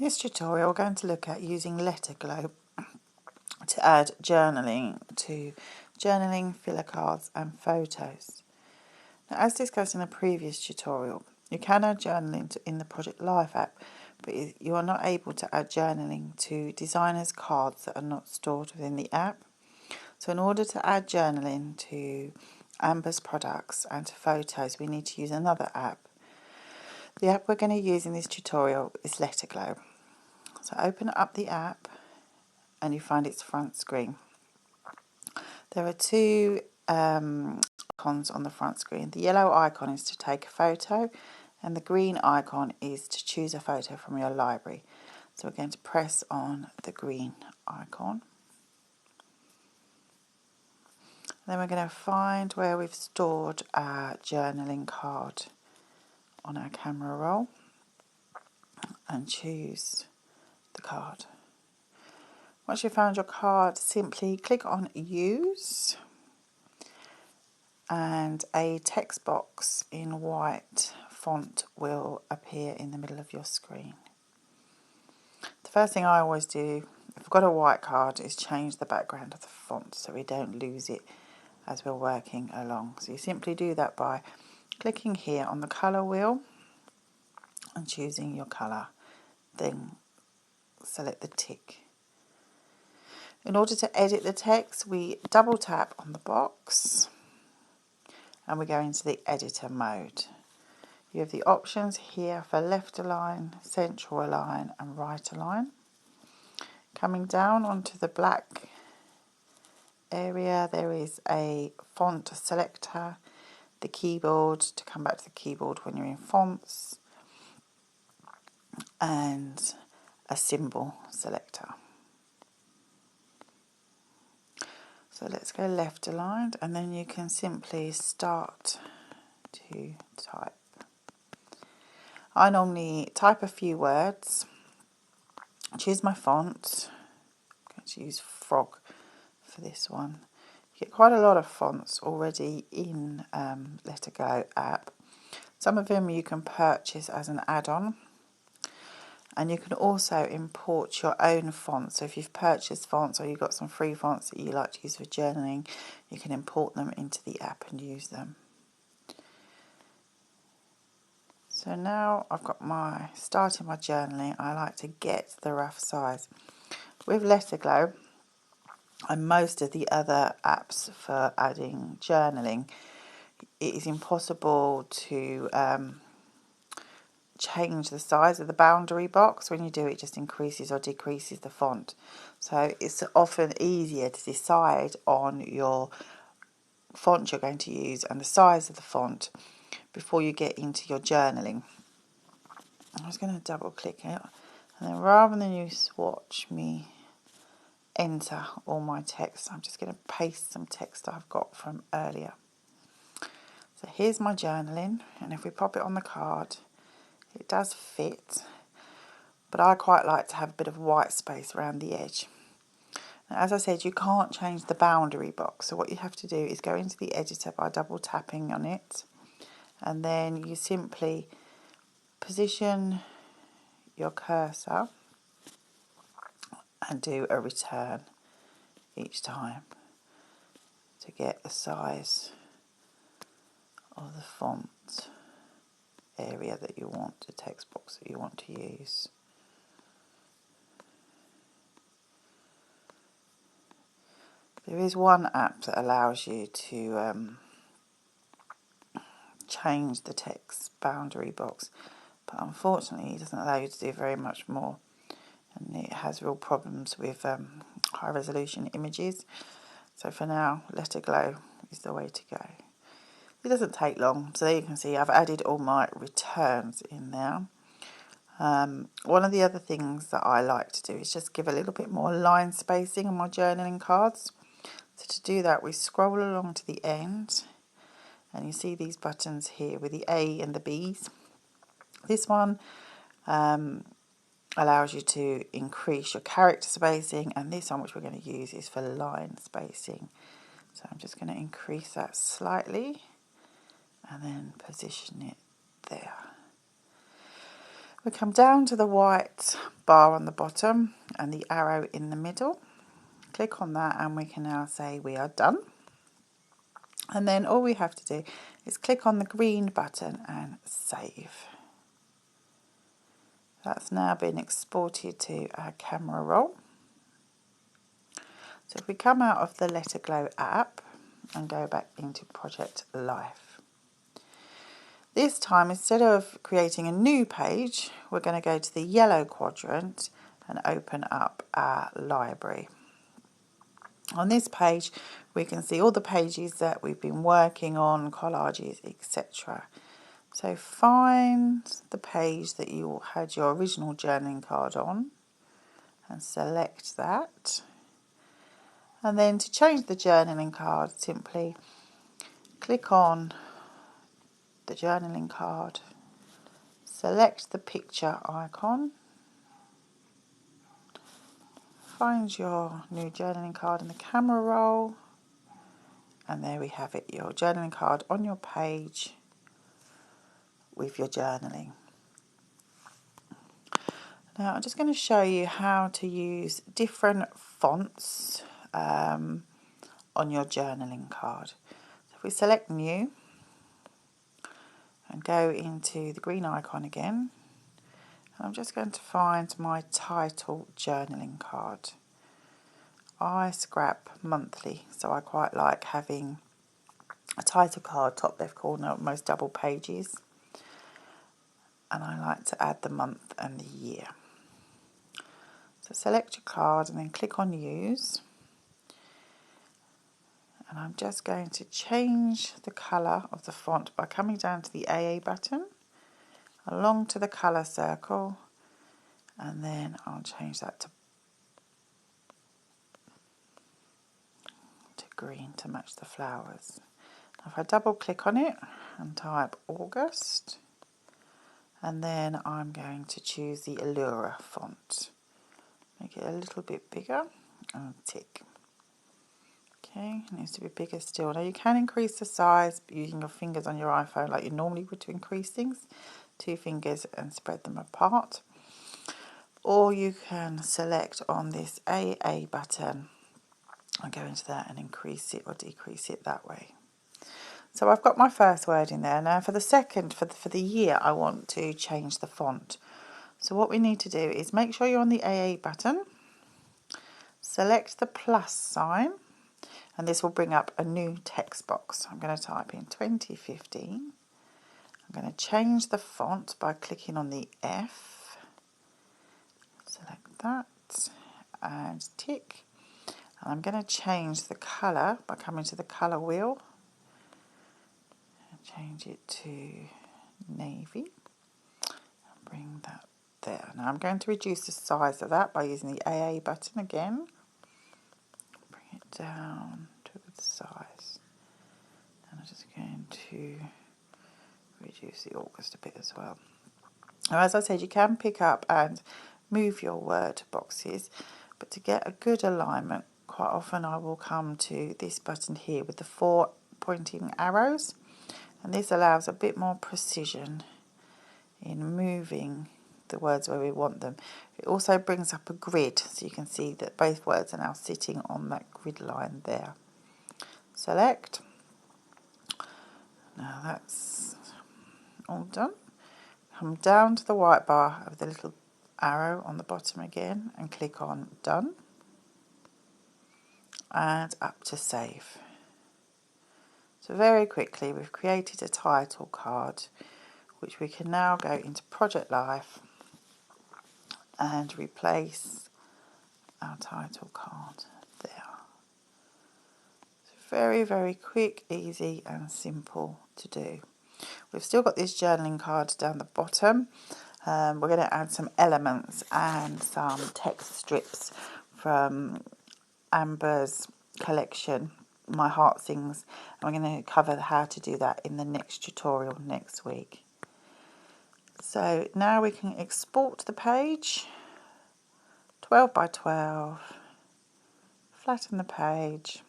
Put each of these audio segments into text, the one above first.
In this tutorial, we're going to look at using letter glow to add journaling to journaling, filler cards and photos. Now, as discussed in the previous tutorial, you can add journaling in the Project Life app, but you are not able to add journaling to designers' cards that are not stored within the app. So in order to add journaling to Amber's products and to photos, we need to use another app. The app we're going to use in this tutorial is Letter Glow. So open up the app and you find its front screen. There are two icons on the front screen. The yellow icon is to take a photo and the green icon is to choose a photo from your library. So we're going to press on the green icon. Then we're going to find where we've stored our journaling card on our camera roll and choose the card. Once you've found your card, simply click on Use and a text box in white font will appear in the middle of your screen. The first thing I always do, if I've got a white card, is change the background of the font so we don't lose it as we're working along. So you simply do that by clicking here on the colour wheel and choosing your colour, then select the tick. In order to edit the text, we double tap on the box and we go into the editor mode. You have the options here for left align, central align and right align. Coming down onto the black area, there is a font selector, the keyboard to come back to the keyboard when you're in fonts, and a symbol selector. So let's go left aligned and then you can simply start to type. I normally type a few words, choose my font. I'm going to use Frog for this one. You get quite a lot of fonts already in Letter Glow app. Some of them you can purchase as an add-on. And you can also import your own fonts. So if you've purchased fonts or you've got some free fonts that you like to use for journaling, you can import them into the app and use them. So now I've got starting my journaling. I like to get the rough size. With Letter Glow and most of the other apps for adding journaling, it is impossible to change the size of the boundary box. When you do, it just increases or decreases the font. So it's often easier to decide on your font you're going to use and the size of the font before you get into your journaling. I was going to double click it and then rather than you watch me enter all my text, I'm just going to paste some text I've got from earlier. So here's my journaling, and if we pop it on the card, it does fit, but I quite like to have a bit of white space around the edge. Now, as I said, you can't change the boundary box, so what you have to do is go into the editor by double tapping on it, and then you simply position your cursor and do a return each time to get the size of the font area that you want, the text box that you want to use. There is one app that allows you to change the text boundary box, but unfortunately it doesn't allow you to do very much more, and it has real problems with high resolution images. So for now, Letter Glow is the way to go. It doesn't take long, so there you can see I've added all my returns in there. One of the other things that I like to do is just give a little bit more line spacing on my journaling cards. So to do that, we scroll along to the end and you see these buttons here with the A and the B's. This one allows you to increase your character spacing, and this one, which we're going to use, is for line spacing. So I'm just going to increase that slightly and then position it there. We come down to the white bar on the bottom and the arrow in the middle. Click on that and we can now say we are done. And then all we have to do is click on the green button and save. That's now been exported to our camera roll. So if we come out of the Let It Glow app and go back into Project Life. This time, instead of creating a new page, we're going to go to the yellow quadrant and open up our library. On this page, we can see all the pages that we've been working on, collages, etc. So find the page that you had your original journaling card on and select that. And then to change the journaling card, simply click on the journaling card, select the picture icon, find your new journaling card in the camera roll, and there we have it, your journaling card on your page with your journaling. Now I'm just going to show you how to use different fonts on your journaling card. So if we select new and go into the green icon again, I'm just going to find my title journaling card. I scrap monthly, so I quite like having a title card, top left corner, most double pages, and I like to add the month and the year. So select your card and then click on use, and I'm just going to change the colour of the font by coming down to the AA button, along to the colour circle, and then I'll change that to green to match the flowers. Now if I double click on it and type August, and then I'm going to choose the Allura font. Make it a little bit bigger and tick. Okay, it needs to be bigger still. Now you can increase the size using your fingers on your iPhone like you normally would to increase things. 2 fingers and spread them apart. Or you can select on this AA button and go into that and increase it or decrease it that way. So I've got my first word in there. Now for the second, for the year, I want to change the font. So what we need to do is make sure you're on the AA button, select the plus sign, and this will bring up a new text box. I'm going to type in 2015. I'm going to change the font by clicking on the F, select that, and tick. And I'm going to change the colour by coming to the colour wheel and change it to navy. And bring that there. Now I'm going to reduce the size of that by using the AA button again. Bring it down to the size. And I'm just going to reduce the August a bit as well. Now, as I said, you can pick up and move your word boxes, but to get a good alignment, quite often I will come to this button here with the 4 pointing arrows, and this allows a bit more precision in moving the words where we want them. It also brings up a grid, so you can see that both words are now sitting on that grid line there. Select. Now that's all done. Come down to the white bar of the little arrow on the bottom again and click on Done and up to Save. So very quickly we've created a title card which we can now go into Project Life and replace our title card there. So very, very quick, easy and simple to do. We've still got this journaling card down the bottom. We're going to add some elements and some text strips from Amber's collection, My Heart Sings. And we're going to cover how to do that in the next tutorial next week. So now we can export the page, 12 by 12, flatten the page,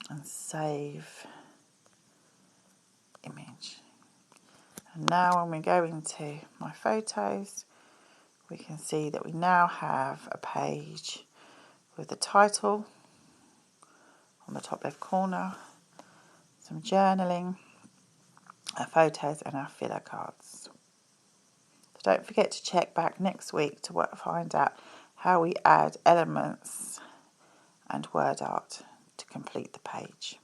and save image. And now when we go into my photos, we can see that we now have a page with the title on the top left corner, some journaling, our photos and our filler cards. So don't forget to check back next week to find out how we add elements and word art to complete the page.